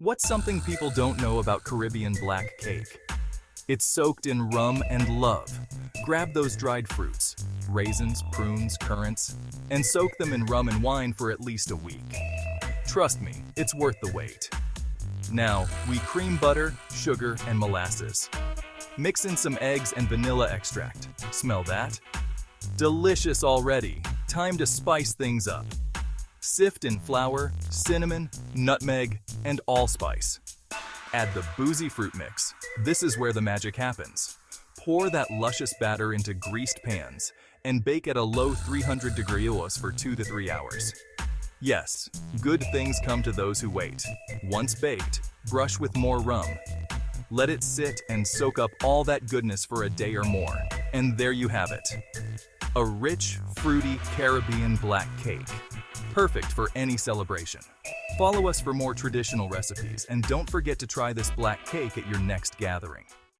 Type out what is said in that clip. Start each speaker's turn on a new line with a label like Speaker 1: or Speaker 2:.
Speaker 1: What's something people don't know about Caribbean black cake? It's soaked in rum and love. Grab those dried fruits, raisins, prunes, currants, and soak them in rum and wine for at least a week. Trust me, it's worth the wait. Now, we cream butter, sugar, and molasses. Mix in some eggs and vanilla extract. Smell that? Delicious already. Time to spice things up. Sift in flour, cinnamon, nutmeg, and allspice. Add the boozy fruit mix. This is where the magic happens. Pour that luscious batter into greased pans and bake at a low 300 degrees for 2 to 3 hours. Yes, good things come to those who wait. Once baked, brush with more rum. Let it sit and soak up all that goodness for a day or more. And there you have it. A rich, fruity Caribbean black cake. Perfect for any celebration. Follow us for more traditional recipes and don't forget to try this black cake at your next gathering.